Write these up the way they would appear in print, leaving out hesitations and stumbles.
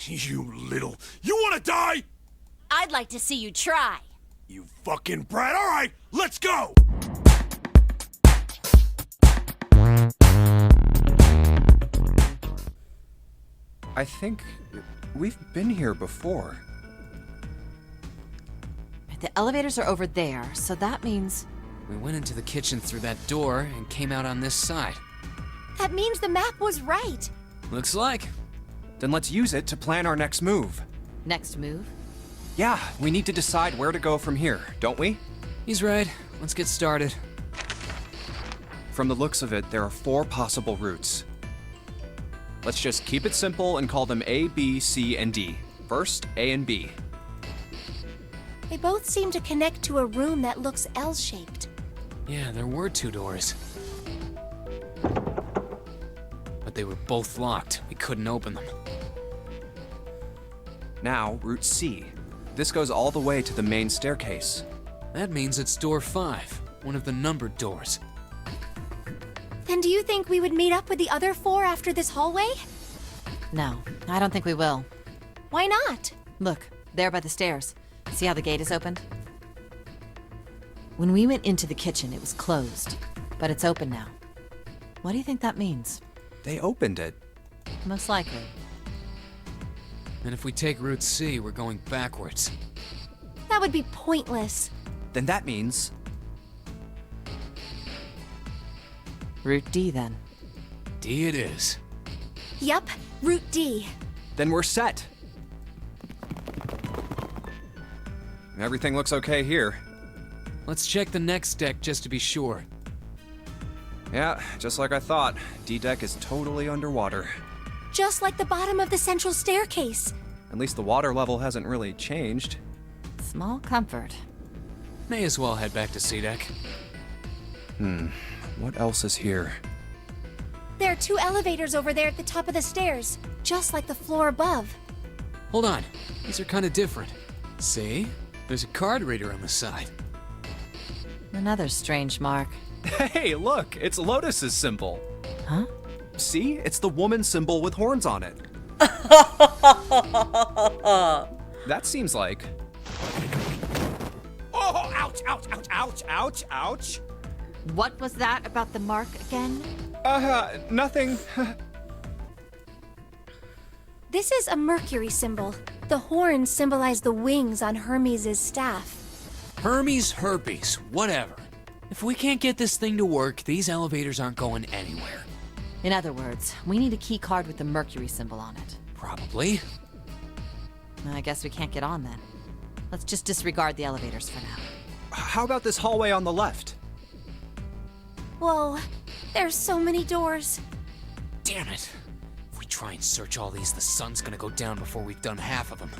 You wanna die? I'd like to see you try. You fucking brat. All right, let's go! I think we've been here before. The elevators are over there, so that means... We went into the kitchen through that door and came out on this side. That means the map was right. Looks like. Then let's use it to plan our next move. Next move? Yeah, we need to decide where to go from here, don't we? He's right. Let's get started. From the looks of it, there are 4 possible routes. Let's just keep it simple and call them A, B, C, and D. First, A and B. They both seem to connect to a room that looks L-shaped. Yeah, there were 2 doors. But they were both locked. We couldn't open them. Now, Route C. This goes all the way to the main staircase. That means it's door 5, one of the numbered doors. Then do you think we would meet up with the other 4 after this hallway? No, I don't think we will. Why not? Look, there by the stairs. See how the gate is opened? When we went into the kitchen, it was closed, but it's open now. What do you think that means? They opened it. Most likely. And if we take Route C, we're going backwards. That would be pointless. Then that means... Route D, then. D it is. Yup, Route D. Then we're set. Everything looks okay here. Let's check the next deck just to be sure. Yeah, just like I thought. D-deck is totally underwater. Just like the bottom of the central staircase. At least the water level hasn't really changed. Small comfort. May as well head back to C-deck. What else is here? There are 2 elevators over there at the top of the stairs, just like the floor above. Hold on. These are kind of different. See? There's a card reader on the side. Another strange mark. Hey, look! It's Lotus's symbol. Huh? See? It's the woman symbol with horns on it. That seems like... Oh, ouch, ouch, ouch, ouch, ouch, ouch. What was that about the mark again? Nothing. This is a Mercury symbol. The horns symbolize the wings on Hermes' staff. Hermes, herpes, whatever. If we can't get this thing to work, these elevators aren't going anywhere. In other words, we need a key card with the Mercury symbol on it. Probably. I guess we can't get on then. Let's just disregard the elevators for now. How about this hallway on the left? Whoa, there's so many doors. Damn it. If we try and search all these, the sun's gonna go down before we've done half of them.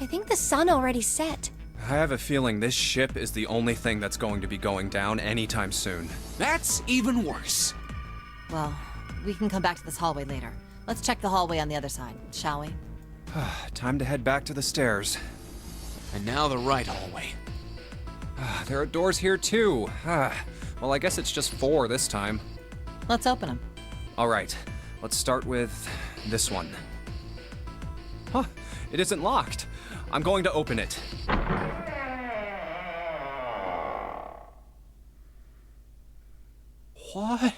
I think the sun already set. I have a feeling this ship is the only thing that's going to be going down anytime soon. That's even worse. Well, we can come back to this hallway later. Let's check the hallway on the other side, shall we? Time to head back to the stairs. And now the right hallway. There are doors here too. Well, I guess it's just 4 this time. Let's open them. All right, let's start with this one. Huh, it isn't locked. I'm going to open it. What?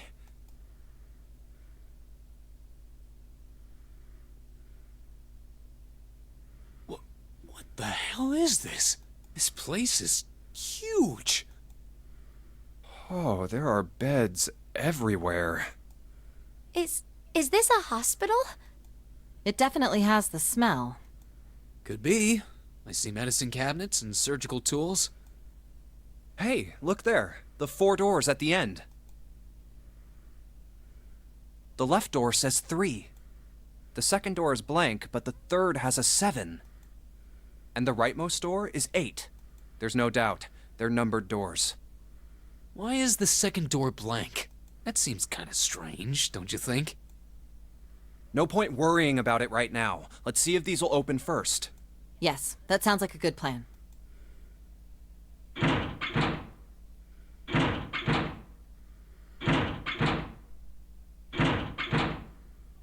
What the hell is this? This place is huge. Oh, there are beds everywhere. Is this a hospital? It definitely has the smell. Could be. I see medicine cabinets and surgical tools. Hey, look there. The 4 doors at the end. The left door says 3. The second door is blank, but the third has a 7. And the rightmost door is 8. There's no doubt. They're numbered doors. Why is the second door blank? That seems kind of strange, don't you think? No point worrying about it right now. Let's see if these will open first. Yes, that sounds like a good plan.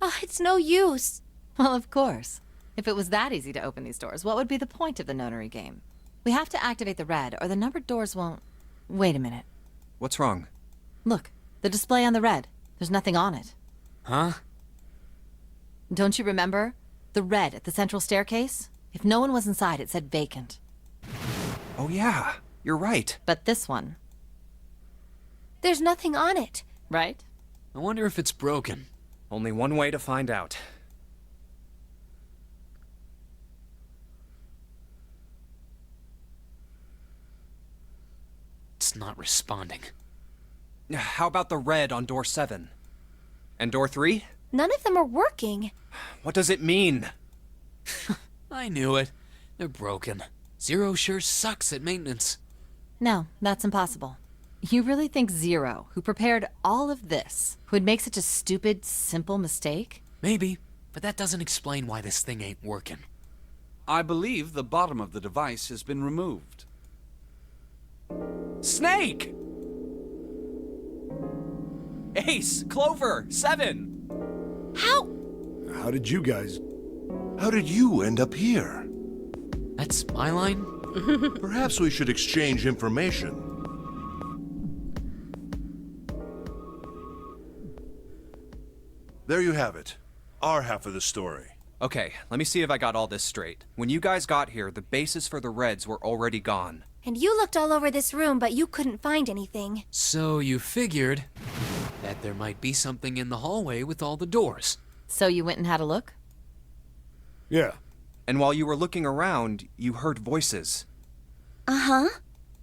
Oh, it's no use. Well, of course. If it was that easy to open these doors, what would be the point of the notary game? We have to activate the red, or the numbered doors won't... Wait a minute. What's wrong? Look, the display on the red. There's nothing on it. Huh? Don't you remember? The red at the central staircase? If no one was inside, it said vacant. Oh yeah, you're right. But this one, There's nothing on it. right? I wonder if it's broken. Only one way to find out. It's not responding. How about the red on door 7? And door 3? None of them are working. What does it mean? I knew it. They're broken. Zero sure sucks at maintenance. No, that's impossible. You really think Zero, who prepared all of this, would make such a stupid, simple mistake? Maybe, but that doesn't explain why this thing ain't working. I believe the bottom of the device has been removed. Snake! Ace, Clover, 7! How? How did you end up here? That's my line? Perhaps we should exchange information. There you have it. Our half of the story. Okay, let me see if I got all this straight. When you guys got here, the bases for the reds were already gone. And you looked all over this room, but you couldn't find anything. So you figured that there might be something in the hallway with all the doors. So you went and had a look? Yeah. And while you were looking around, you heard voices. Uh-huh.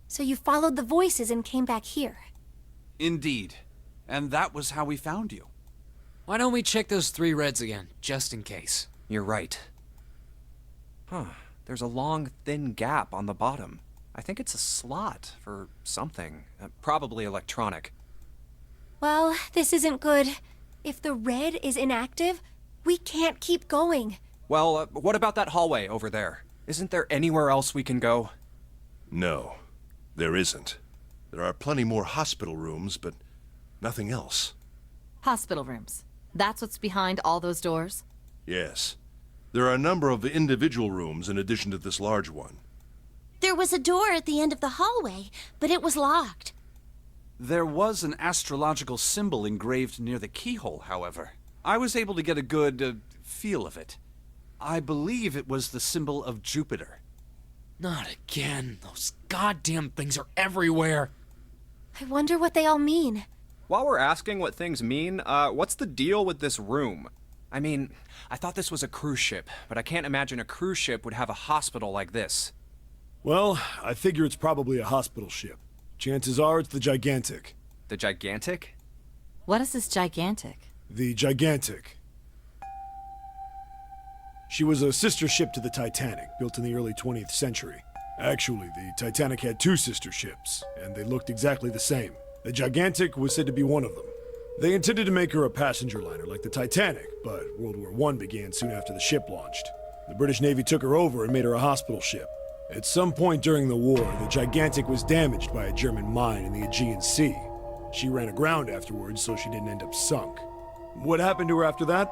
So you followed the voices and came back here. Indeed. And that was how we found you. Why don't we check those 3 reds again, just in case? You're right. Huh. There's a long, thin gap on the bottom. I think it's a slot for something. Probably electronic. Well, this isn't good. If the red is inactive, we can't keep going. Well, what about that hallway over there? Isn't there anywhere else we can go? No, there isn't. There are plenty more hospital rooms, but nothing else. Hospital rooms. That's what's behind all those doors? Yes. There are a number of individual rooms in addition to this large one. There was a door at the end of the hallway, but it was locked. There was an astrological symbol engraved near the keyhole, however. I was able to get a good feel of it. I believe it was the symbol of Jupiter. Not again. Those goddamn things are everywhere. I wonder what they all mean. While we're asking what things mean, what's the deal with this room? I mean, I thought this was a cruise ship, but I can't imagine a cruise ship would have a hospital like this. Well, I figure it's probably a hospital ship. Chances are it's the Gigantic. The Gigantic? What is this gigantic? The Gigantic. She was a sister ship to the Titanic, built in the early 20th century. Actually, the Titanic had 2 sister ships, and they looked exactly the same. The Gigantic was said to be one of them. They intended to make her a passenger liner like the Titanic, but World War I began soon after the ship launched. The British Navy took her over and made her a hospital ship. At some point during the war, the Gigantic was damaged by a German mine in the Aegean Sea. She ran aground afterwards, so she didn't end up sunk. What happened to her after that?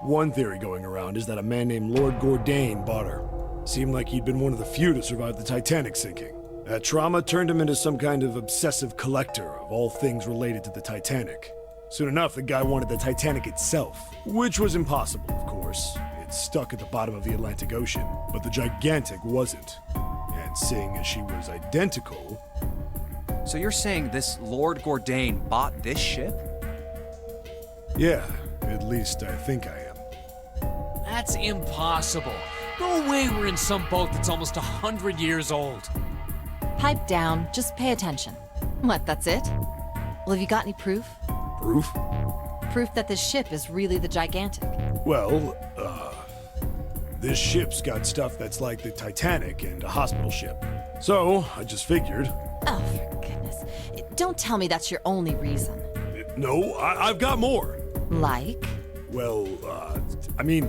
One theory going around is that a man named Lord Gourdane bought her. Seemed like he'd been one of the few to survive the Titanic sinking. That trauma turned him into some kind of obsessive collector of all things related to the Titanic. Soon enough, the guy wanted the Titanic itself, which was impossible, of course. It's stuck at the bottom of the Atlantic Ocean, but the Gigantic wasn't. And seeing as she was identical... So you're saying this Lord Gourdane bought this ship? Yeah, at least I think I am. That's impossible. No way we're in some boat that's almost 100 years old. Pipe down, just pay attention. What, that's it? Well, have you got any proof? Proof? Proof that this ship is really the Gigantic. Well, this ship's got stuff that's like the Titanic and a hospital ship. So, I just figured... Oh, for goodness. Don't tell me that's your only reason. No, I've got more. Like? Well, I mean...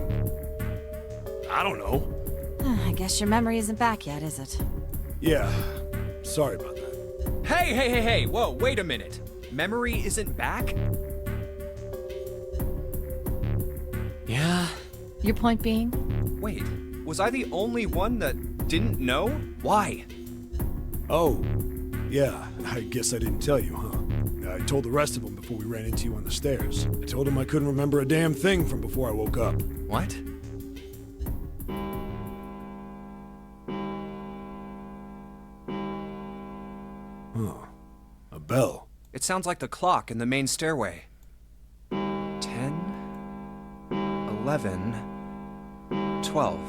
I don't know. I guess your memory isn't back yet, is it? Yeah, sorry about that. Hey! Whoa, wait a minute. Memory isn't back? Yeah? Your point being? Wait, was I the only one that didn't know? Why? Oh, yeah, I guess I didn't tell you, huh? I told the rest of them before we ran into you on the stairs. I told them I couldn't remember a damn thing from before I woke up. What? Huh. A bell. It sounds like the clock in the main stairway. 10, 11, 12.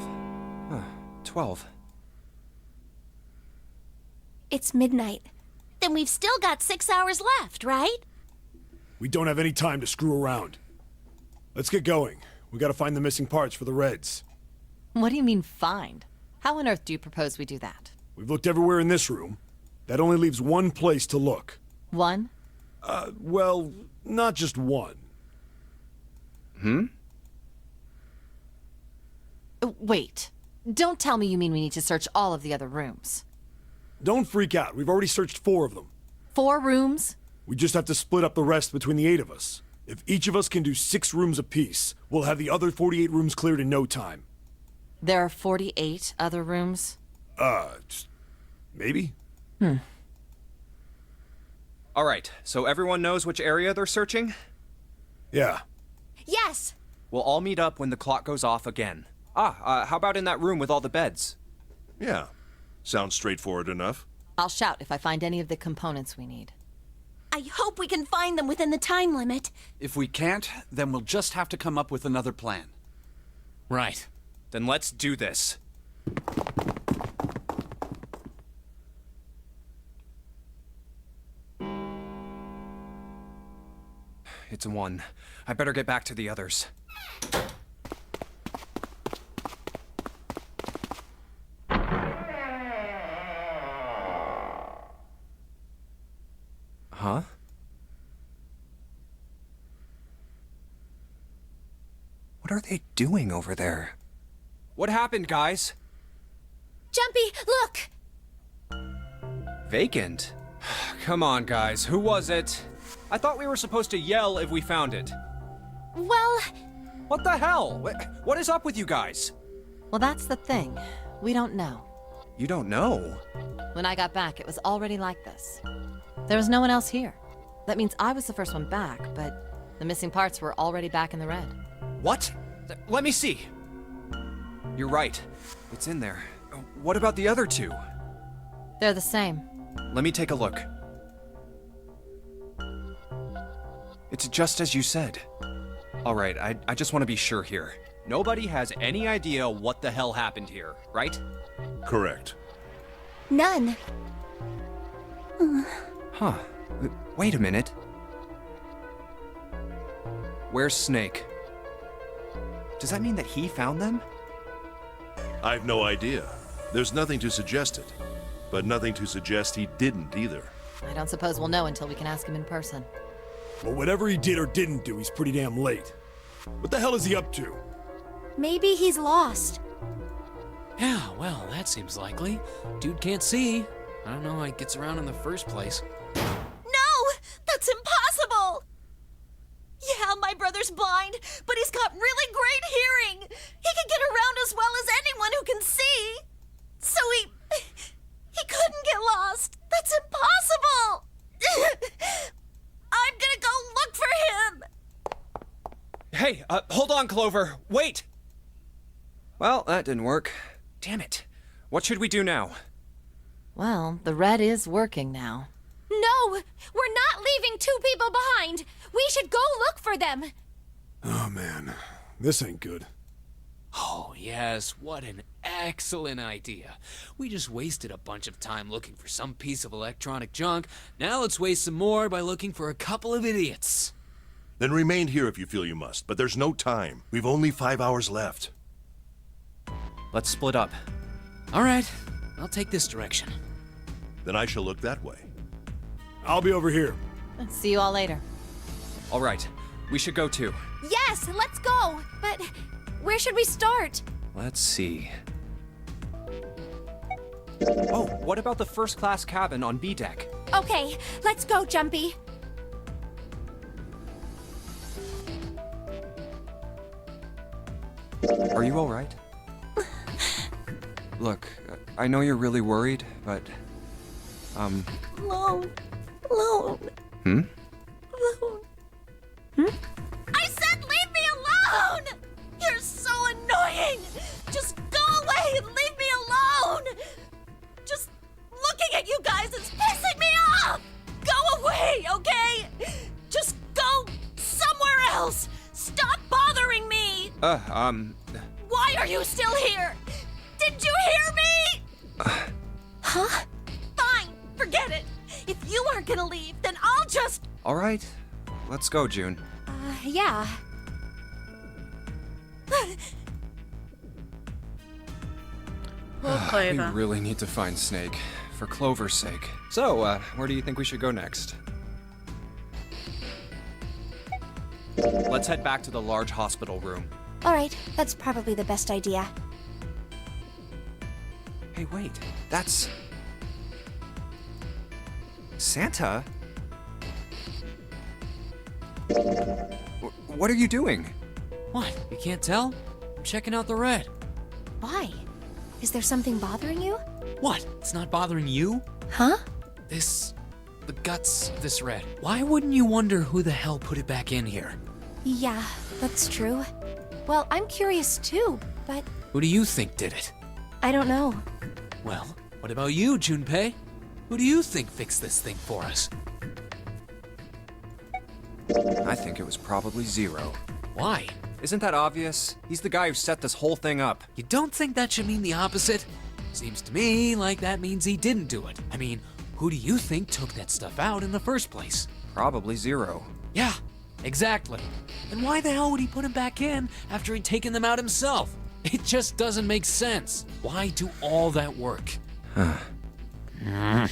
Huh, 12. It's midnight. Then we've still got 6 hours left, right? We don't have any time to screw around. Let's get going. We gotta find the missing parts for the Reds. What do you mean, find? How on earth do you propose we do that? We've looked everywhere in this room. That only leaves one place to look. One? Well, not just one. Wait. Don't tell me you mean we need to search all of the other rooms. Don't freak out. We've already searched 4 of them. 4 rooms? We just have to split up the rest between the 8 of us. If each of us can do 6 rooms apiece, we'll have the other 48 rooms cleared in no time. There are 48 other rooms? Maybe? All right, so everyone knows which area they're searching? Yeah. Yes! We'll all meet up when the clock goes off again. How about in that room with all the beds? Yeah. Sounds straightforward enough. I'll shout if I find any of the components we need. I hope we can find them within the time limit. If we can't, then we'll just have to come up with another plan. Right. Then let's do this. It's a 1. I better get back to the others. Huh? What are they doing over there? What happened, guys? Jumpy, look! Vacant? Come on, guys. Who was it? I thought we were supposed to yell if we found it. Well, What the hell? What is up with you guys? Well, that's the thing. We don't know. You don't know? When I got back, it was already like this. There was no one else here. That means I was the first one back, but the missing parts were already back in the red. What? Let me see. You're right. It's in there. What about the other 2? They're the same. Let me take a look. It's just as you said. All right, I just want to be sure here. Nobody has any idea what the hell happened here, right? Correct. none. Huh. Wait a minute. Where's Snake? Does that mean that he found them? I've no idea. There's nothing to suggest it. But nothing to suggest he didn't either. I don't suppose we'll know until we can ask him in person. But whatever he did or didn't do, he's pretty damn late. What the hell is he up to? Maybe he's lost. Yeah, well, that seems likely. Dude can't see. I don't know how he gets around in the first place. No! That's impossible! Yeah, my brother's blind, but he's got really great hearing. He can get around as well as anyone who can see. So he couldn't get lost. That's impossible! I'm gonna go look for him! Hey, hold on, Clover. Wait! Well, that didn't work. Damn it. What should we do now? Well, the red is working now. No! We're not leaving 2 people behind! We should go look for them! Oh man, this ain't good. Oh, yes, what an excellent idea. We just wasted a bunch of time looking for some piece of electronic junk. Now let's waste some more by looking for a couple of idiots. Then remain here if you feel you must, but there's no time. We've only 5 hours left. Let's split up. All right, I'll take this direction. Then I shall look that way. I'll be over here. See you all later. All right, we should go too. Yes, let's go! But where should we start? Let's see. Oh, what about the first-class cabin on B deck? Okay, let's go, Jumpy. Are you all right? Look, I know you're really worried, but... Alone. Alone. Hmm? Alone. I said leave me alone! You're so annoying! Just go away and leave me alone! Just looking at you guys is pissing me off! Go away, okay? Just go somewhere else! Stop bothering me! Why are you still here? Did you hear me? Huh? Fine, forget it. If you aren't gonna leave, then I'll just... All right, let's go, June. Yeah. Poor We Clover. really need to find Snake, for Clover's sake. So, where do you think we should go next? Let's head back to the large hospital room. All right, that's probably the best idea. Hey, wait, that's... Santa? What are you doing? What? You can't tell? I'm checking out the red. Why? Is there something bothering you? What? It's not bothering you? Huh? The guts of this red. Why wouldn't you wonder who the hell put it back in here? Yeah, that's true. Well, I'm curious too, but Who do you think did it? I don't know. Well, what about you, Junpei? Who do you think fixed this thing for us? I think it was probably Zero. Why? Isn't that obvious? He's the guy who set this whole thing up. You don't think that should mean the opposite? Seems to me like that means he didn't do it. I mean, who do you think took that stuff out in the first place? Probably Zero. Yeah, exactly. And why the hell would he put him back in after he'd taken them out himself? It just doesn't make sense. Why do all that work? Yeah,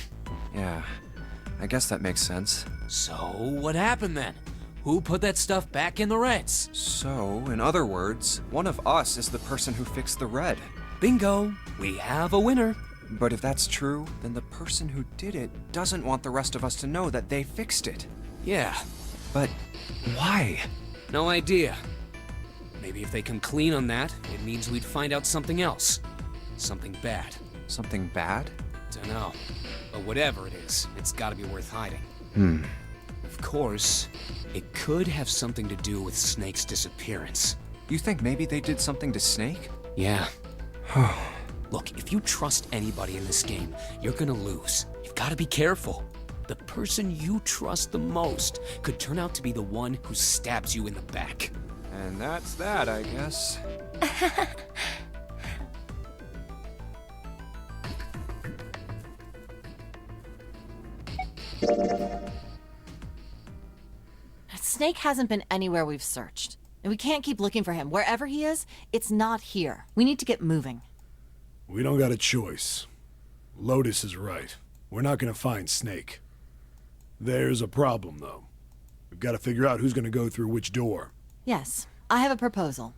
I guess that makes sense. So, what happened then? Who put that stuff back in the Reds? So, in other words, one of us is the person who fixed the red. Bingo! We have a winner. But if that's true, then the person who did it doesn't want the rest of us to know that they fixed it. Yeah, But why? no idea. Maybe if they come clean on that, it means we'd find out something else. Something bad. Something bad? Dunno. But whatever it is, it's gotta be worth hiding. Of course, it could have something to do with Snake's disappearance. You think maybe they did something to Snake? Yeah. Look, if you trust anybody in this game, you're gonna lose. You've gotta be careful. The person you trust the most could turn out to be the one who stabs you in the back. And that's that, I guess. Snake hasn't been anywhere we've searched. And we can't keep looking for him. Wherever he is, it's not here. We need to get moving. We don't got a choice. Lotus is right. We're not gonna find Snake. There's a problem, though. We've got to figure out who's gonna go through which door. Yes, I have a proposal.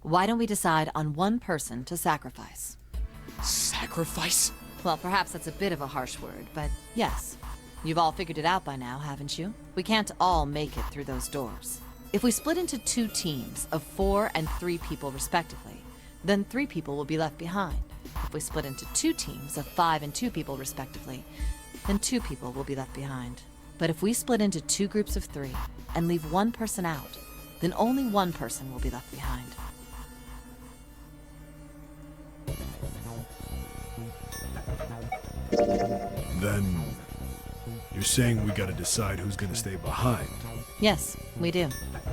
Why don't we decide on one person to sacrifice? Sacrifice? Well, perhaps that's a bit of a harsh word, but yes. You've all figured it out by now, haven't you? We can't all make it through those doors. If we split into 2 teams of 4 and 3 people respectively, then 3 people will be left behind. If we split into 2 teams of 5 and 2 people respectively, then 2 people will be left behind. But if we split into 2 groups of 3 and leave 1 person out, then only 1 person will be left behind. Then... you're saying we gotta decide who's gonna stay behind. Yes, we do.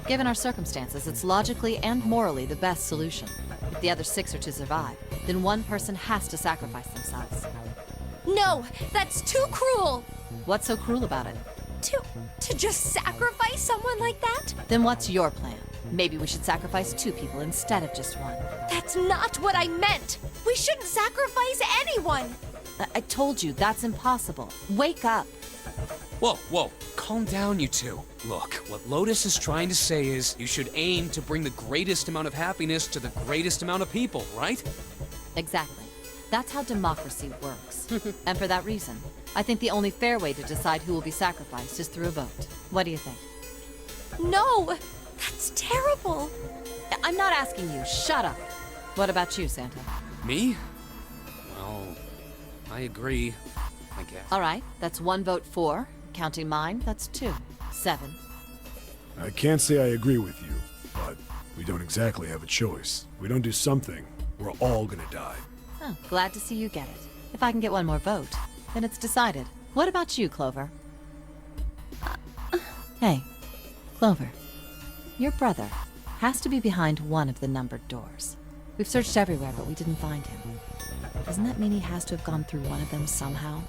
Given our circumstances, it's logically and morally the best solution. If the other 6 are to survive, then 1 person has to sacrifice themselves. No, that's too cruel. What's so cruel about it? To just sacrifice someone like that? Then what's your plan? Maybe we should sacrifice 2 people instead of just 1. That's not what I meant. We shouldn't sacrifice anyone. I told you, that's impossible. Wake up. Whoa, calm down, you two. Look, what Lotus is trying to say is you should aim to bring the greatest amount of happiness to the greatest amount of people, right? Exactly. That's how democracy works. And for that reason, I think the only fair way to decide who will be sacrificed is through a vote. What do you think? No, that's terrible. I'm not asking you. Shut up. What about you, Santa? Me? Well, I agree, I guess. All right, that's 1 vote for. Counting mine, that's 2. 7. I can't say I agree with you, but we don't exactly have a choice. If we don't do something, we're all gonna die. Oh, glad to see you get it. If I can get one more vote, then it's decided. What about you, Clover? Hey, Clover. Your brother has to be behind one of the numbered doors. We've searched everywhere, but we didn't find him. Doesn't that mean he has to have gone through one of them somehow?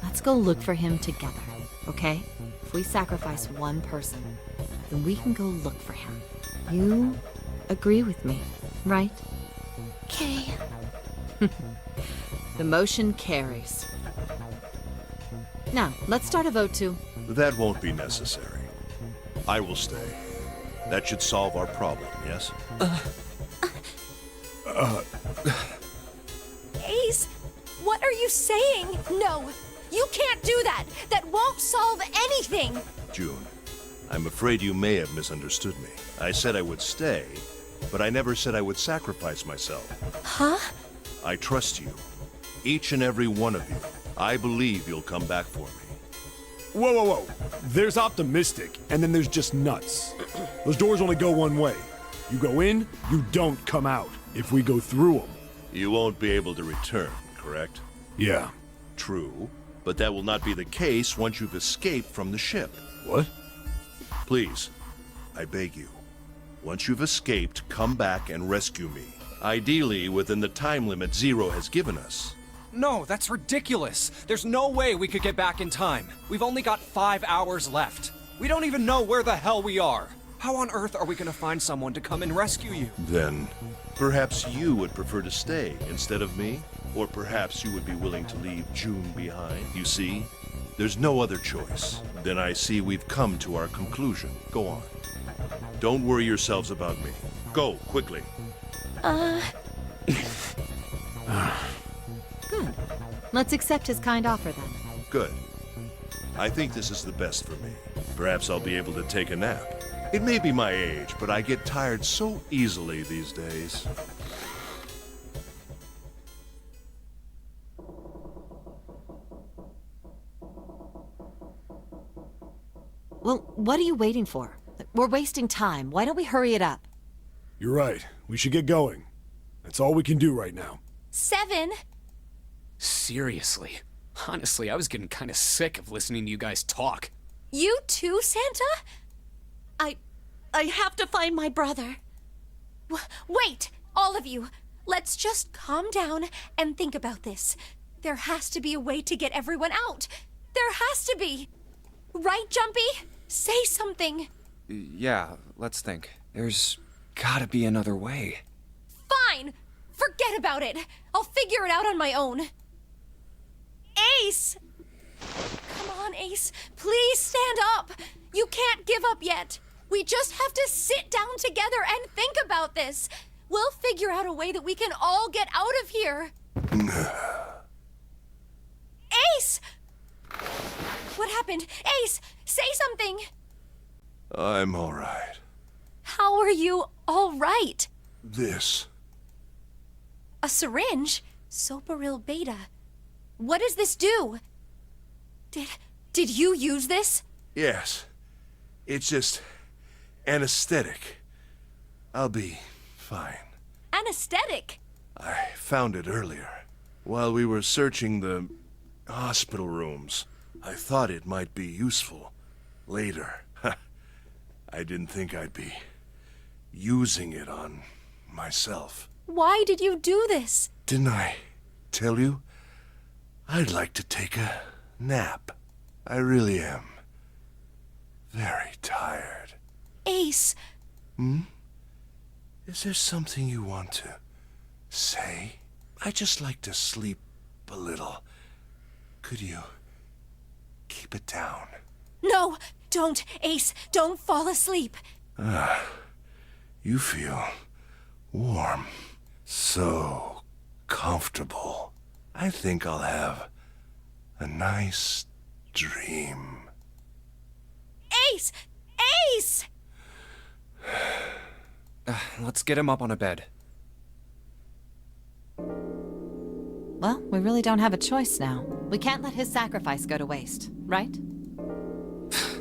Let's go look for him together, okay? If we sacrifice one person, then we can go look for him. You agree with me, right? Okay. The motion carries. Now, let's start a vote to... That won't be necessary. I will stay. That should solve our problem, yes? Ace, what are you saying? No, you can't do that. That won't solve anything. June, I'm afraid you may have misunderstood me. I said I would stay, but I never said I would sacrifice myself. Huh? I trust you. Each and every one of you. I believe you'll come back for me. Whoa, whoa, whoa. There's optimistic, and then there's just nuts. Those doors only go one way. You go in, you don't come out. If we go through them. You won't be able to return, correct? Yeah. True, but that will not be the case once you've escaped from the ship. What? Please, I beg you. Once you've escaped, come back and rescue me. Ideally, within the time limit Zero has given us. No, that's ridiculous. There's no way we could get back in time. We've only got 5 hours left. We don't even know where the hell we are. How on earth are we gonna find someone to come and rescue you? Then, perhaps you would prefer to stay instead of me? Or perhaps you would be willing to leave June behind? You see, there's no other choice. Then I see we've come to our conclusion. Go on. Don't worry yourselves about me. Go, quickly. Good. Let's accept his kind offer then. Good. I think this is the best for me. Perhaps I'll be able to take a nap. It may be my age, but I get tired so easily these days. Well, what are you waiting for? We're wasting time. Why don't we hurry it up? You're right. We should get going. That's all we can do right now. 7. Seriously. Honestly, I was getting kind of sick of listening to you guys talk. You too, Santa? I have to find my brother. Wait, all of you. Let's just calm down and think about this. There has to be a way to get everyone out. There has to be. Right, Jumpy? Say something. Yeah, let's think. There's gotta be another way. Fine. Forget about it. I'll figure it out on my own. Ace! Come on, Ace. Please stand up. You can't give up yet. We just have to sit down together and think about this. We'll figure out a way that we can all get out of here. Ace! What happened? Ace, say something. I'm all right. How are you all right? This. A syringe? Soparil beta. What does this do? Did you use this? Yes. It's just anesthetic. I'll be fine. Anesthetic? I found it earlier. While we were searching the hospital rooms, I thought it might be useful later. I didn't think I'd be using it on myself. Why did you do this? Didn't I tell you? I'd like to take a nap. I really am. Very tired. Ace. Is there something you want to say? I just like to sleep a little. Could you keep it down? No, don't, Ace. Don't fall asleep. You feel warm. So comfortable. I think I'll have a nice dream. Ace! Ace! Let's get him up on a bed. Well, we really don't have a choice now. We can't let his sacrifice go to waste, right?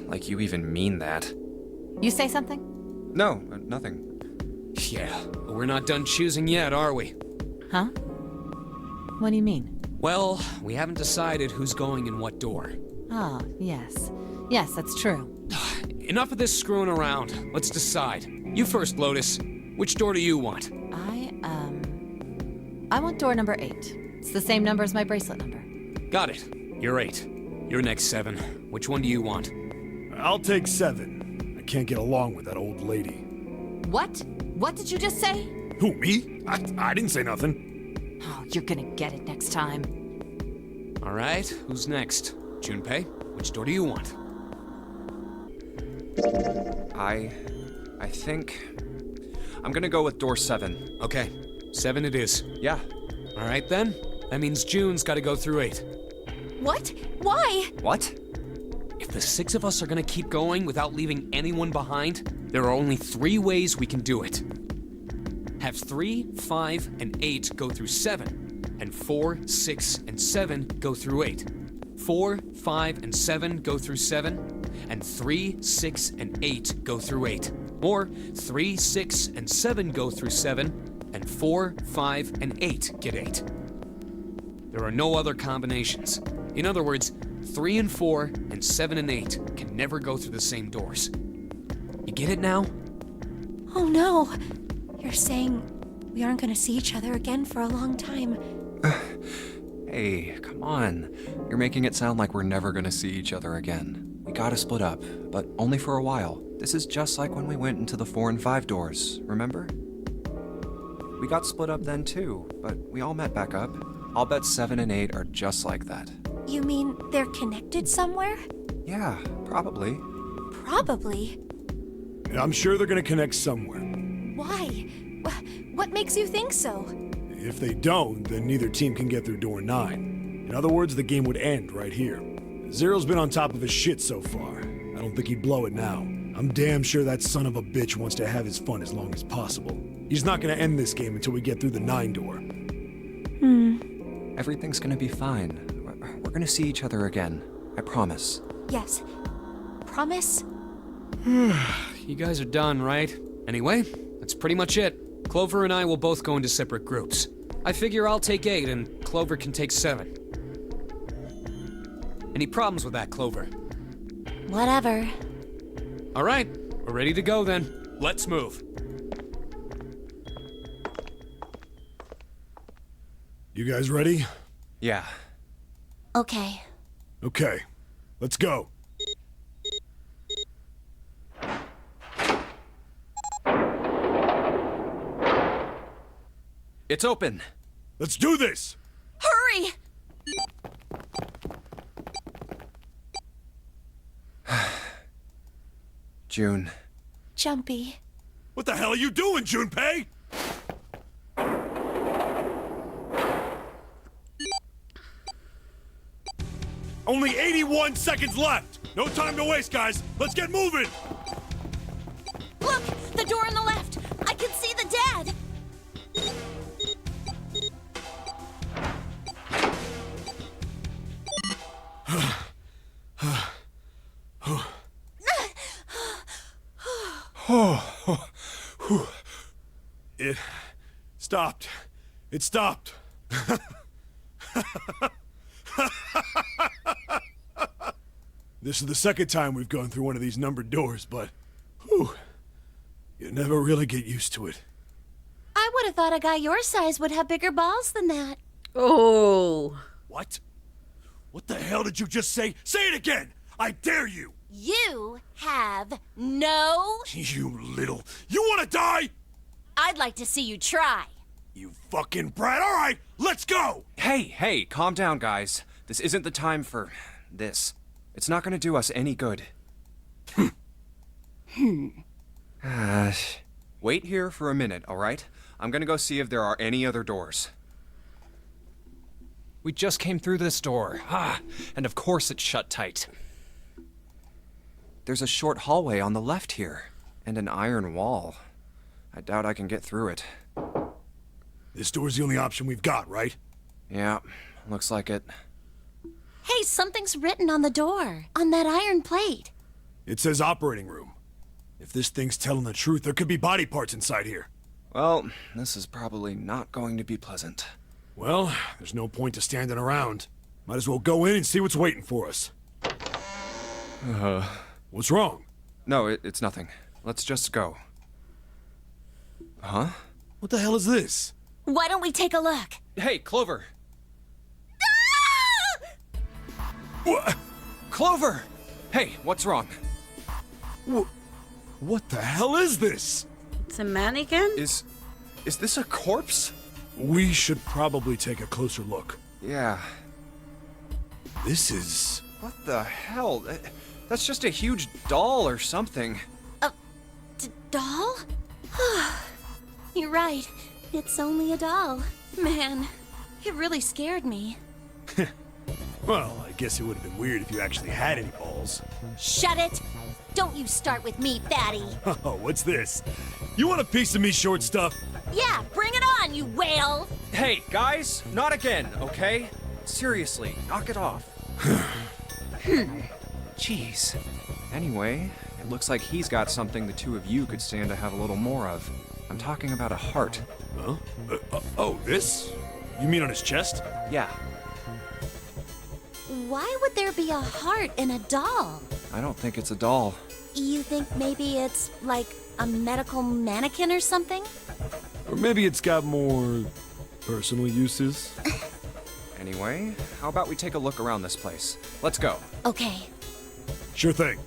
Like you even mean that. You say something? No, nothing. Yeah, but we're not done choosing yet, are we? Huh? What do you mean? Well, we haven't decided who's going in what door. Ah, yes. Yes, that's true. Enough of this screwing around. Let's decide. You first, Lotus. Which door do you want? I want door number 8. It's the same number as my bracelet number. Got it. You're 8. You're next, 7. Which one do you want? I'll take 7. I can't get along with that old lady. What? What did you just say? Who, me? I didn't say nothing. Oh, you're gonna get it next time. All right, who's next? Junpei, which door do you want? I think I'm gonna go with door 7. Okay, 7 it is. Yeah. All right then. That means June's got to go through 8. What? Why? What? If the 6 of us are gonna keep going without leaving anyone behind, there are only 3 ways we can do it. Have 3, 5, and 8 go through 7, and 4, 6, and 7 go through 8. 4, 5, and 7 go through 7, and 3, 6, and 8 go through 8. Or 3, 6, and 7 go through 7, and 4, 5, and 8 get 8. There are no other combinations. In other words, 3 and 4 and 7 and 8 can never go through the same doors. You get it now? Oh no. You're saying we aren't gonna see each other again for a long time. Hey, come on. You're making it sound like we're never gonna see each other again. We gotta split up, but only for a while. This is just like when we went into the 4 and 5 doors, remember? We got split up then too, but we all met back up. I'll bet 7 and 8 are just like that. You mean they're connected somewhere? Yeah, probably. Probably. I'm sure they're gonna connect somewhere. Why? What makes you think so? If they don't, then neither team can get through door 9. In other words, the game would end right here. Zero's been on top of his shit so far. I don't think he'd blow it now. I'm damn sure that son of a bitch wants to have his fun as long as possible. He's not gonna end this game until we get through the 9 door. Everything's gonna be fine. We're gonna see each other again. I promise. Yes. Promise? You guys are done, right? Anyway, that's pretty much it. Clover and I will both go into separate groups. I figure I'll take 8 and Clover can take 7. Any problems with that, Clover? Whatever. All right, we're ready to go then. Let's move. You guys ready? Yeah. Okay. Okay. Let's go. It's open. Let's do this! Hurry! June. Jumpy. What the hell are you doing, Junpei? Only 81 seconds left! No time to waste, guys! Let's get moving! Look! The door on the left! I can see the dad! It stopped. It stopped. This is the second time we've gone through one of these numbered doors, but whew, you never really get used to it. I would have thought a guy your size would have bigger balls than that. Oh. What? What the hell did you just say? Say it again! I dare you! You have no... You little... You wanna die? I'd like to see you try. You fucking brat! Alright, let's go! Hey, calm down, guys. This isn't the time for this. It's not gonna do us any good. Wait here for a minute, alright? I'm gonna go see if there are any other doors. We just came through this door. And of course it's shut tight. There's a short hallway on the left here, and an iron wall. I doubt I can get through it. This door's the only option we've got, right? Yeah, looks like it. Hey, something's written on the door, on that iron plate. It says operating room. If this thing's telling the truth, there could be body parts inside here. Well, this is probably not going to be pleasant. Well, there's no point to standing around. Might as well go in and see what's waiting for us. What's wrong? No, it's nothing. Let's just go. Huh? What the hell is this? Why don't we take a look? Hey, Clover! What? Clover! Hey, what's wrong? What the hell is this? It's a mannequin? Is this a corpse? We should probably take a closer look. Yeah. This is... What the hell? That's just a huge doll or something. Doll? You're right. It's only a doll. Man, it really scared me. Well, I guess it would have been weird if you actually had any balls. Shut it! Don't you start with me, fatty. Oh, what's this? You want a piece of me, short stuff? Yeah, bring it on, you whale! Hey, guys, not again, okay? Seriously, knock it off. Jeez. Anyway, it looks like he's got something the two of you could stand to have a little more of. I'm talking about a heart. Huh? Oh, this? You mean on his chest? Yeah, Why would there be a heart in a doll? I don't think it's a doll. You think maybe it's like a medical mannequin or something? Or maybe it's got more personal uses? Anyway, how about we take a look around this place? Let's go. Okay. Sure thing.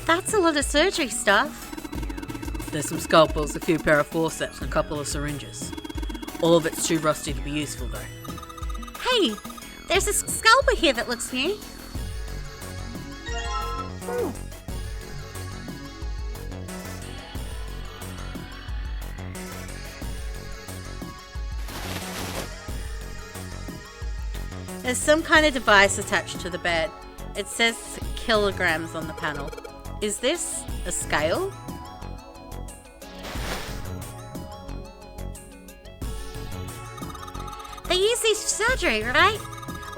That's a lot of surgery stuff. There's some scalpels, a few pair of forceps, and a couple of syringes. All of it's too rusty to be useful, though. Hey, there's a scalpel here that looks new. There's some kind of device attached to the bed. It says kilograms on the panel. Is this a scale? They use these for surgery, right?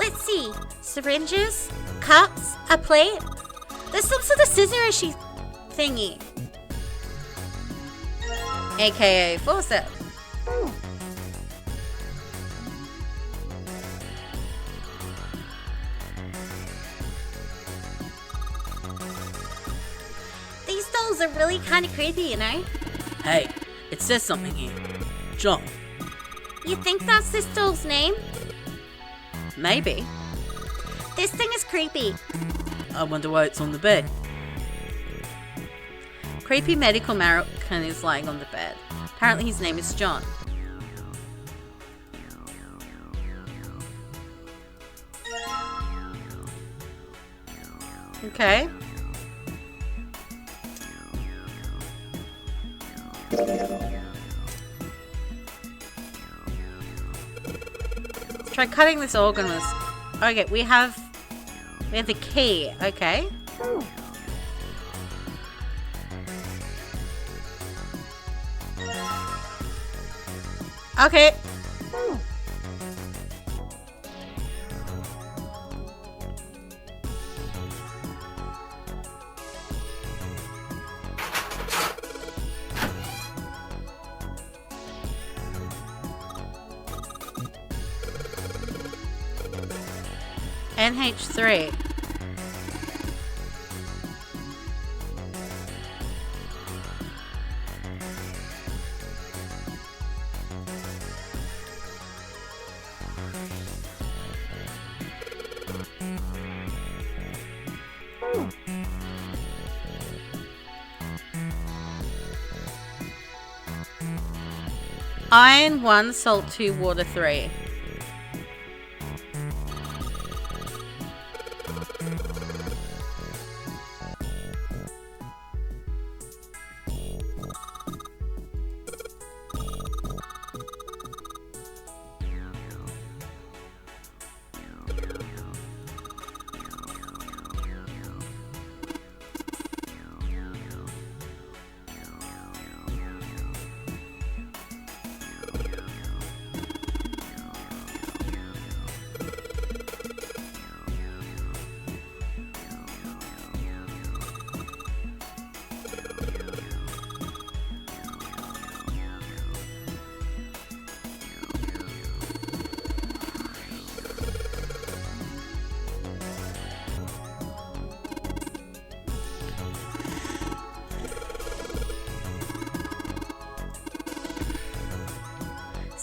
Let's see. Syringes, cups, a plate. There's some sort of scissor-ishy thingy. AKA forceps. These dolls are really kind of creepy, you know? Hey, it says something here. John. You think that's this doll's name? Maybe. This thing is creepy. I wonder why it's on the bed. Creepy medical mannequin is lying on the bed. Apparently his name is John. Okay. Let's try cutting this organism. Okay, we have the key. Okay. Okay. NH3. Iron 1, salt 2, water 3.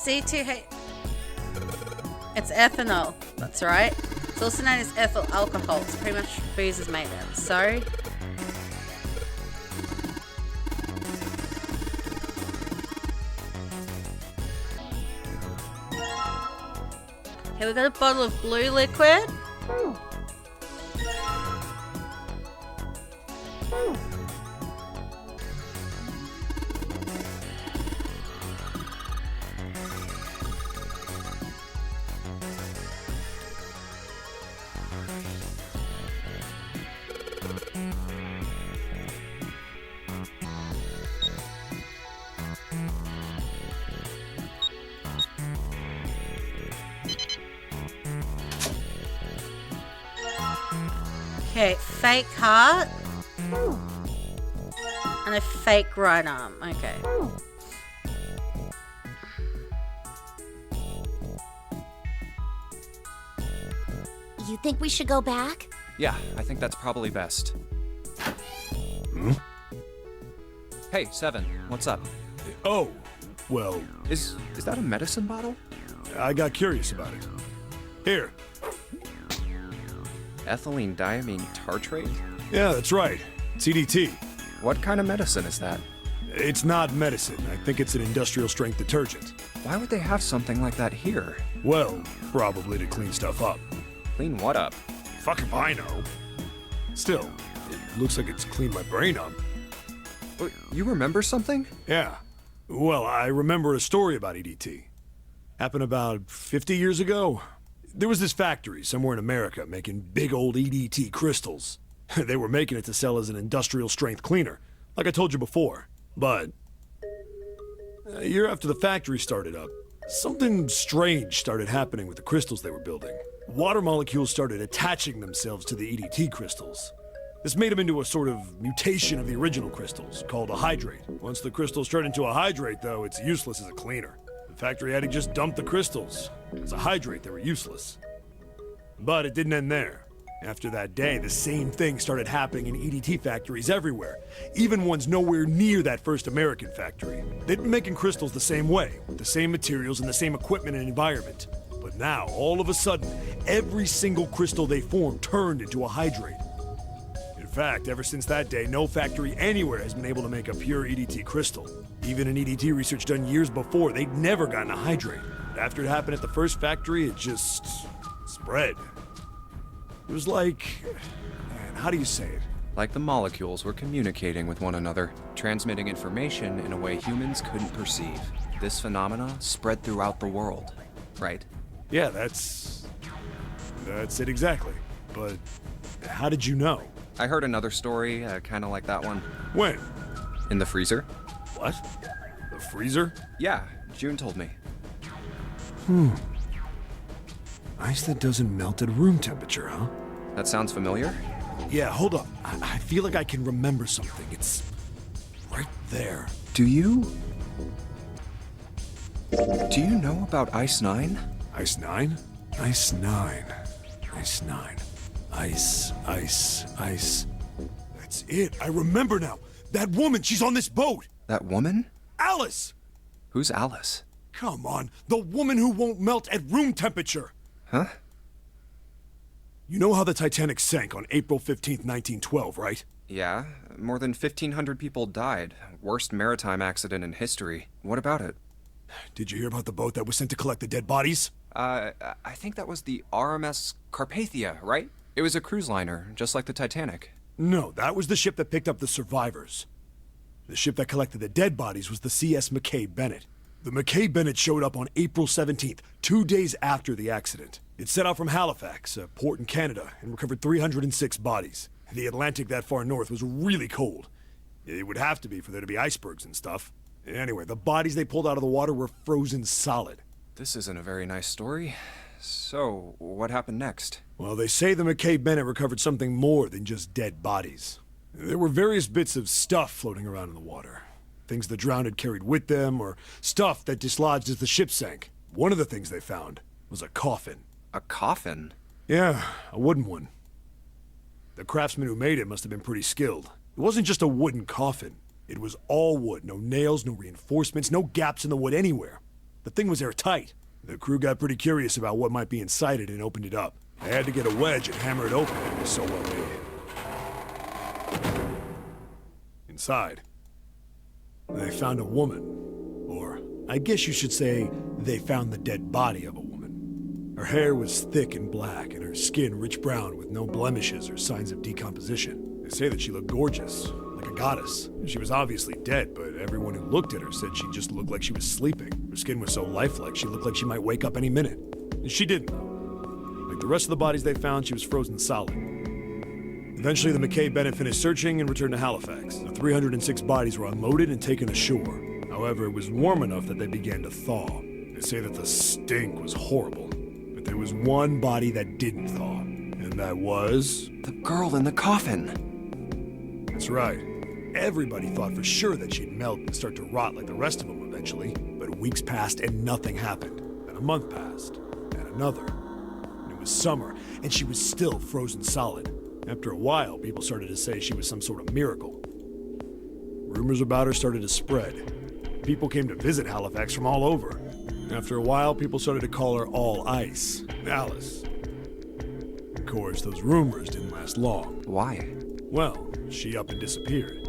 C2H. It's ethanol. That's right. It's also known as ethyl alcohol. It's pretty much booze is made of. So. Here we got a bottle of blue liquid. Okay, fake heart. And a fake right arm. Okay. You think we should go back? Yeah, I think that's probably best. Hey, Seven, what's up? Oh, well, Is that a medicine bottle? I got curious about it. Here. Ethylene diamine tartrate? Yeah, that's right. CDT. What kind of medicine is that? It's not medicine. I think it's an industrial strength detergent. Why would they have something like that here? Well, probably to clean stuff up. Clean what up? Fuck if I know. Still, it looks like it's cleaned my brain up. You remember something? Yeah. Well, I remember a story about EDT. Happened about 50 years ago. There was this factory somewhere in America making big old EDT crystals. They were making it to sell as an industrial strength cleaner, like I told you before. But a year after the factory started up, something strange started happening with the crystals they were building. Water molecules started attaching themselves to the EDT crystals. This made them into a sort of mutation of the original crystals, called a hydrate. Once the crystals turn into a hydrate, though, it's useless as a cleaner. The factory had to just dump the crystals. As a hydrate, they were useless. But it didn't end there. After that day, the same thing started happening in EDT factories everywhere, even ones nowhere near that first American factory. They'd been making crystals the same way, with the same materials and the same equipment and environment. But now, all of a sudden, every single crystal they formed turned into a hydrate. In fact, ever since that day, no factory anywhere has been able to make a pure EDT crystal. Even in EDT research done years before, they'd never gotten a hydrate. But after it happened at the first factory, it just spread. It was like, man, how do you say it? Like the molecules were communicating with one another, transmitting information in a way humans couldn't perceive. This phenomena spread throughout the world, right? Yeah, that's it exactly. But how did you know? I heard another story, kind of like that one. When? In the freezer? What? The freezer? Yeah, June told me. Ice that doesn't melt at room temperature, huh? That sounds familiar? Yeah, hold up. I feel like I can remember something. It's right there. Do you know about Ice 9? Ice 9? Ice 9. Ice 9. Ice. That's it. I remember now. That woman, she's on this boat. That woman? Alice! Who's Alice? Come on. The woman who won't melt at room temperature. Huh? You know how the Titanic sank on April 15th, 1912, right? Yeah, more than 1,500 people died. Worst maritime accident in history. What about it? Did you hear about the boat that was sent to collect the dead bodies? I think that was the RMS Carpathia, right? It was a cruise liner, just like the Titanic. No, that was the ship that picked up the survivors. The ship that collected the dead bodies was the CS McKay Bennett. The McKay Bennett showed up on April 17th, 2 days after the accident. It set out from Halifax, a port in Canada, and recovered 306 bodies. The Atlantic that far north was really cold. It would have to be for there to be icebergs and stuff. Anyway, the bodies they pulled out of the water were frozen solid. This isn't a very nice story. So, what happened next? Well, they say the McKay Bennett recovered something more than just dead bodies. There were various bits of stuff floating around in the water. Things the drowned had carried with them, or stuff that dislodged as the ship sank. One of the things they found was a coffin. A coffin? Yeah, a wooden one. The craftsman who made it must have been pretty skilled. It wasn't just a wooden coffin. It was all wood, no nails, no reinforcements, no gaps in the wood anywhere. The thing was airtight. The crew got pretty curious about what might be inside it and opened it up. They had to get a wedge and hammer it open. It was so well made. Inside, they found a woman. Or, I guess you should say, they found the dead body of a woman. Her hair was thick and black, and her skin rich brown with no blemishes or signs of decomposition. They say that she looked gorgeous, like a goddess. She was obviously dead, but everyone who looked at her said she just looked like she was sleeping. Her skin was so lifelike, she looked like she might wake up any minute. And she didn't, though. Like the rest of the bodies they found, she was frozen solid. Eventually, the McKay-Bennett finished searching and returned to Halifax. The 306 bodies were unloaded and taken ashore. However, it was warm enough that they began to thaw. They say that the stink was horrible. But there was one body that didn't thaw. And that was... The girl in the coffin. That's right. Everybody thought for sure that she'd melt and start to rot like the rest of them eventually. But weeks passed and nothing happened. Then a month passed. And another. And it was summer, and she was still frozen solid. After a while, people started to say she was some sort of miracle. Rumors about her started to spread. People came to visit Halifax from all over. After a while, people started to call her All Ice, Alice. Of course, those rumors didn't last long. Why? Well, she up and disappeared.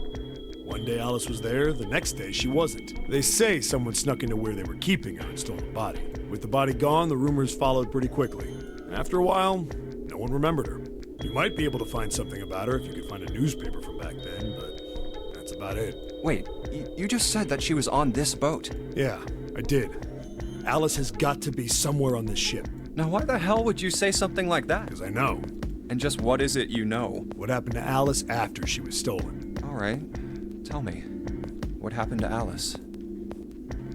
One day Alice was there, the next day she wasn't. They say someone snuck into where they were keeping her and stole the body. With the body gone, the rumors followed pretty quickly. After a while, no one remembered her. You might be able to find something about her if you could find a newspaper from back then, but that's about it. Wait, you just said that she was on this boat. Yeah, I did. Alice has got to be somewhere on this ship. Now why the hell would you say something like that? Because I know. And just what is it you know? What happened to Alice after she was stolen? All right, tell me. What happened to Alice?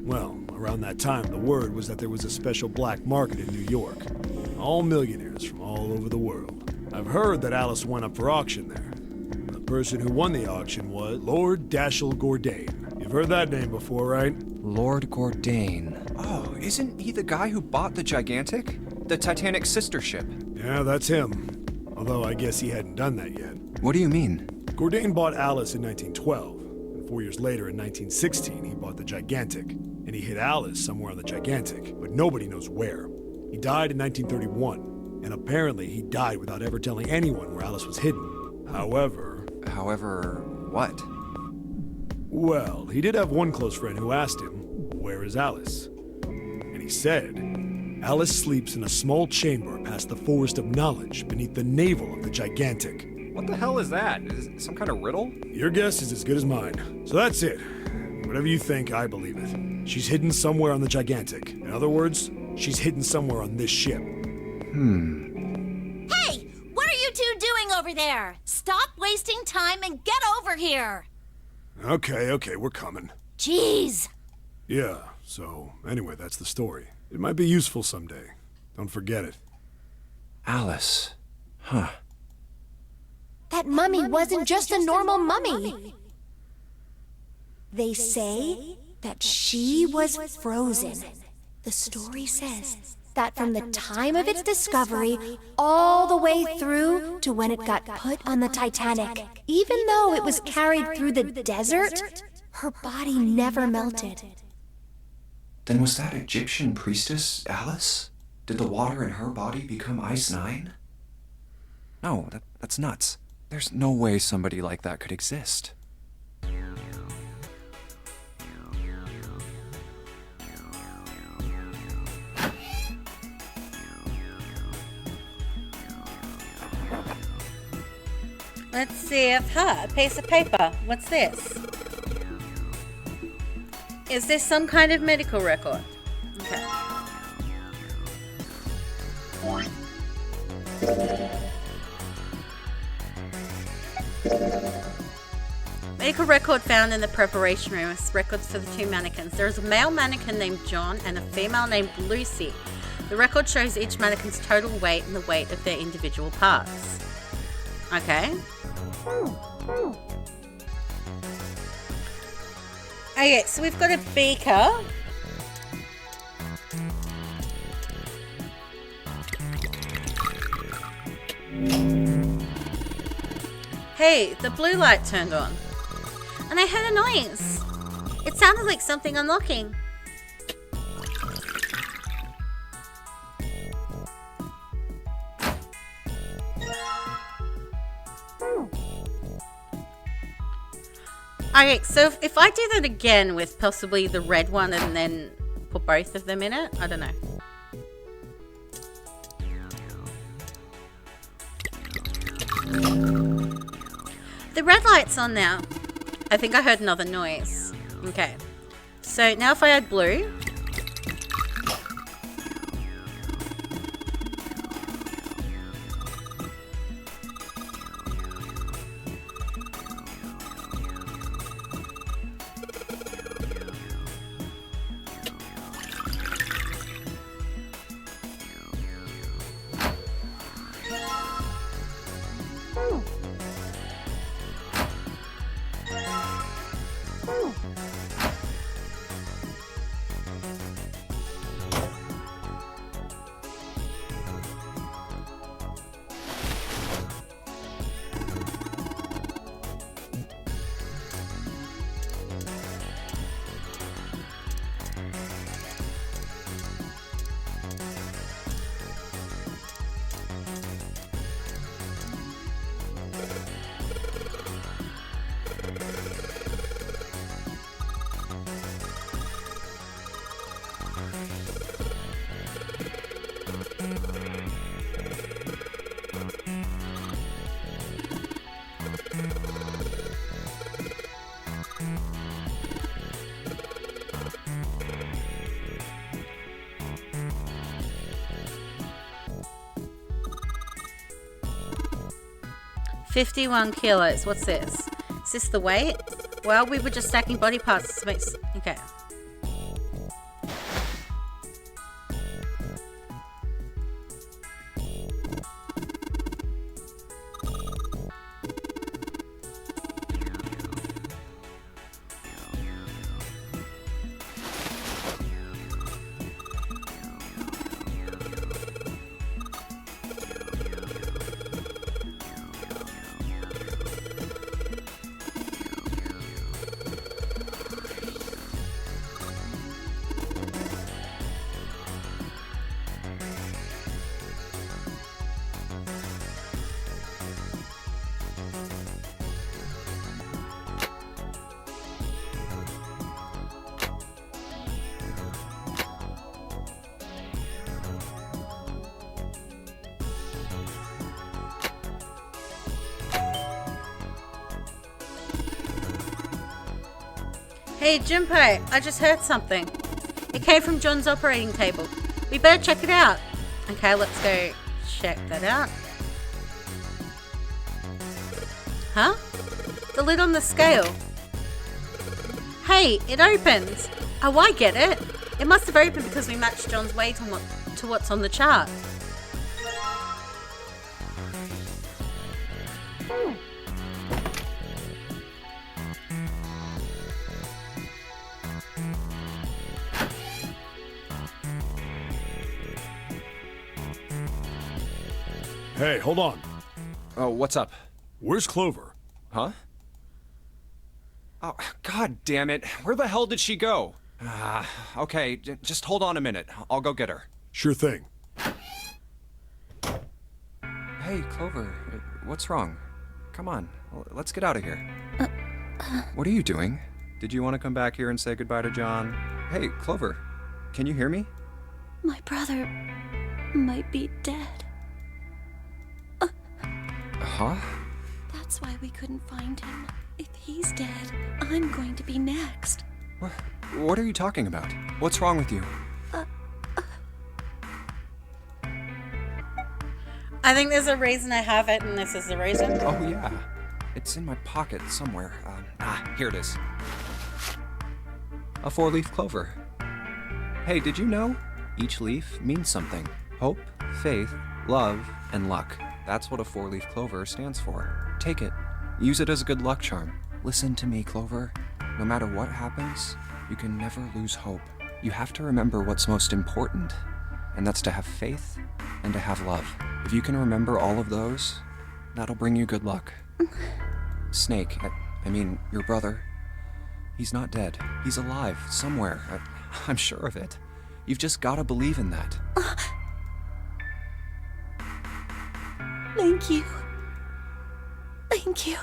Well, around that time, the word was that there was a special black market in New York. All millionaires from all over the world. I've heard that Alice went up for auction there. The person who won the auction was Lord Dashiell Gordain. You've heard that name before, right? Lord Gordain. Oh, isn't he the guy who bought the Gigantic? The Titanic's sister ship? Yeah, that's him. Although I guess he hadn't done that yet. What do you mean? Gordain bought Alice in 1912. And 4 years later, in 1916, he bought the Gigantic. And he hid Alice somewhere on the Gigantic, but nobody knows where. He died in 1931. And apparently he died without ever telling anyone where Alice was hidden. However, what? Well, he did have one close friend who asked him, "Where is Alice?" And he said, "Alice sleeps in a small chamber past the Forest of Knowledge beneath the navel of the Gigantic." What the hell is that? Is it some kind of riddle? Your guess is as good as mine. So that's it. Whatever you think, I believe it. She's hidden somewhere on the Gigantic. In other words, she's hidden somewhere on this ship. Hey! What are you two doing over there? Stop wasting time and get over here! Okay, we're coming. Jeez! Yeah, so anyway, that's the story. It might be useful someday. Don't forget it. Alice. Huh. That mummy wasn't just a normal mummy. They say that she was frozen. The story says that from the time of its discovery all the way through to when it got put on the Titanic, even though it was carried through the desert, her body never melted. Then was that Egyptian priestess Alice? Did the water in her body become Ice 9? No, that's nuts. There's no way somebody like that could exist. Let's see if, a piece of paper. What's this? Is this some kind of medical record? Okay. Medical record found in the preparation room is records for the two mannequins. There is a male mannequin named John and a female named Lucy. The record shows each mannequin's total weight and the weight of their individual parts. Okay. Okay, so we've got a beaker. Hey, the blue light turned on. And I heard a noise. It sounded like something unlocking. Okay, so if I do that again with possibly the red one and then put both of them in it, I don't know. The red light's on now. I think I heard another noise. Okay. So now if I add blue. $51 kilos. What's this? Is this the weight? Well, we were just stacking body parts to make... Okay. Hey, Junpei, I just heard something. It came from John's operating table. We better check it out. Okay, let's go check that out. Huh? The lid on the scale. Hey, it opens. Oh, I get it. It must have opened because we matched John's weight on to what's on the chart. Hey, hold on. Oh, what's up? Where's Clover? Huh? Oh, god damn it. Where the hell did she go? Okay, just hold on a minute. I'll go get her. Sure thing. Hey, Clover, what's wrong? Come on, let's get out of here. What are you doing? Did you want to come back here and say goodbye to John? Hey, Clover, can you hear me? My brother might be dead. Huh? That's why we couldn't find him. If he's dead, I'm going to be next. What are you talking about? What's wrong with you? I think there's a reason I have it, and this is the reason. Oh, yeah. It's in my pocket somewhere. Here it is. A 4-leaf clover. Hey, did you know? Each leaf means something. Hope, faith, love, and luck. That's what a 4-leaf clover stands for. Take it. Use it as a good luck charm. Listen to me, Clover. No matter what happens, you can never lose hope. You have to remember what's most important, and that's to have faith and to have love. If you can remember all of those, that'll bring you good luck. Snake, I mean, your brother, he's not dead. He's alive, somewhere. I'm sure of it. You've just gotta believe in that. Thank you. Thank you.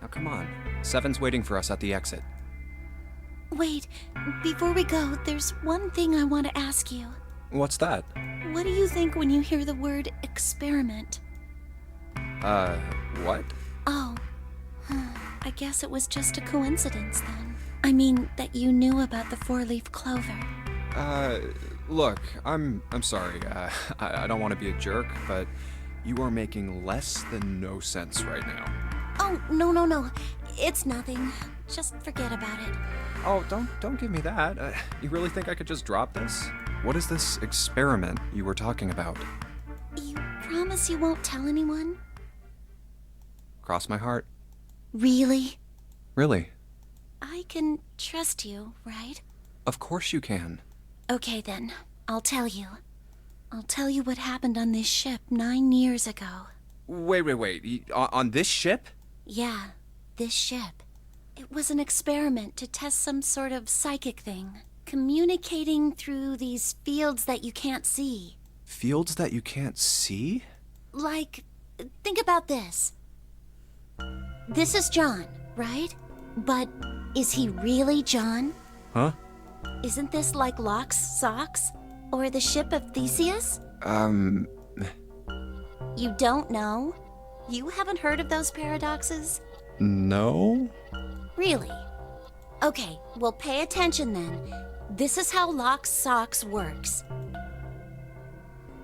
Now come on. Seven's waiting for us at the exit. Wait, before we go, there's one thing I want to ask you. What's that? What do you think when you hear the word experiment? What? Oh, I guess it was just a coincidence then. I mean, that you knew about the four-leaf clover. Look, I'm sorry. I don't want to be a jerk, but you are making less than no sense right now. Oh, no. It's nothing. Just forget about it. Oh, don't give me that. You really think I could just drop this? What is this experiment you were talking about? You promise you won't tell anyone? Cross my heart. Really? Really? I can trust you, right? Of course you can. Okay then, I'll tell you. I'll tell you what happened on this ship 9 years ago. Wait. On this ship? Yeah, this ship. It was an experiment to test some sort of psychic thing. Communicating through these fields that you can't see. Fields that you can't see? Like, think about this. This is John, right? But is he really John? Huh? Isn't this like Locke's socks? Or the ship of Theseus? You don't know? You haven't heard of those paradoxes? No? Really? Okay, well pay attention then. This is how Locke's socks works.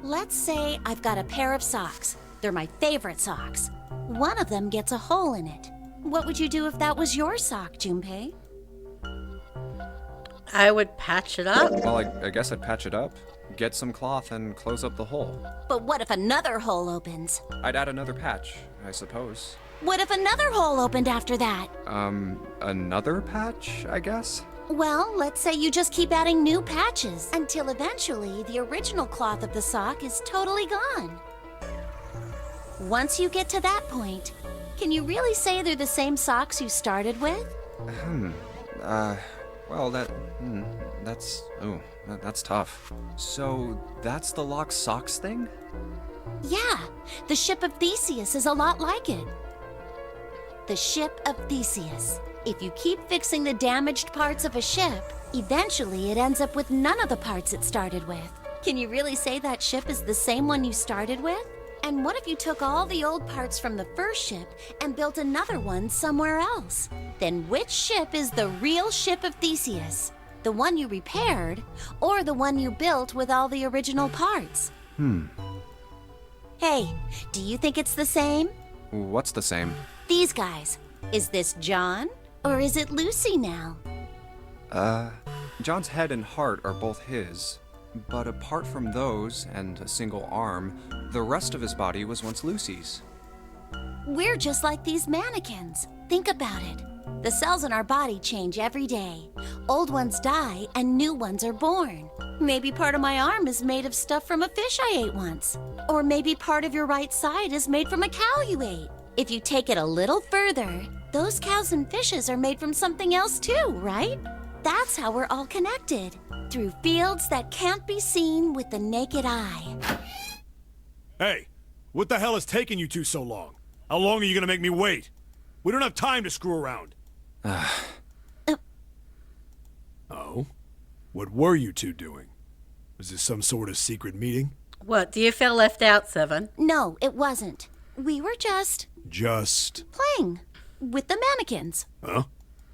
Let's say I've got a pair of socks. They're my favorite socks. One of them gets a hole in it. What would you do if that was your sock, Junpei? I would patch it up. Well, I guess I'd patch it up, get some cloth, and close up the hole. But what if another hole opens? I'd add another patch, I suppose. What if another hole opened after that? Another patch, I guess? Well, let's say you just keep adding new patches until eventually the original cloth of the sock is totally gone. Once you get to that point, can you really say they're the same socks you started with? Well, that's tough. So, that's the Locke socks thing? Yeah, the ship of Theseus is a lot like it. The ship of Theseus. If you keep fixing the damaged parts of a ship, eventually it ends up with none of the parts it started with. Can you really say that ship is the same one you started with? And what if you took all the old parts from the first ship and built another one somewhere else? Then which ship is the real ship of Theseus? The one you repaired, or the one you built with all the original parts? Hey, do you think it's the same? What's the same? These guys. Is this John, or is it Lucy now? John's head and heart are both his. But apart from those, and a single arm, the rest of his body was once Lucy's. We're just like these mannequins. Think about it. The cells in our body change every day. Old ones die, and new ones are born. Maybe part of my arm is made of stuff from a fish I ate once. Or maybe part of your right side is made from a cow you ate. If you take it a little further, those cows and fishes are made from something else too, right? That's how we're all connected. Through fields that can't be seen with the naked eye. Hey, what the hell is taking you two so long? How long are you gonna make me wait? We don't have time to screw around. Oh? What were you two doing? Was this some sort of secret meeting? What, do you feel left out, Seven? No, it wasn't. We were just playing with the mannequins. Huh?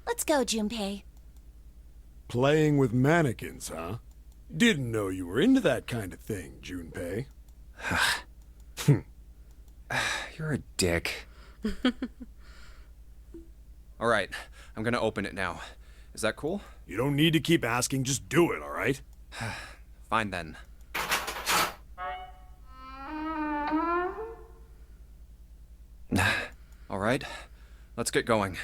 Let's go, Junpei. Playing with mannequins, huh? Didn't know you were into that kind of thing, Junpei. You're a dick. All right, I'm gonna open it now. Is that cool? You don't need to keep asking, just do it, all right? Fine then. All right, let's get going.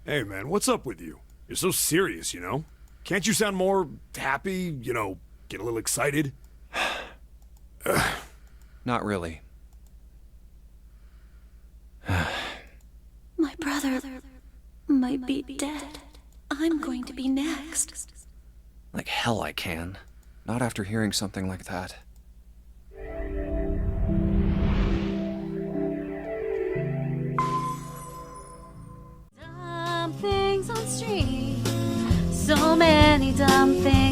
Hey, man, what's up with you? You're so serious, you know? Can't you sound more happy, get a little excited? Not really. My brother might be dead. I'm going to be next. Like hell I can. Not after hearing something like that. street. So many dumb things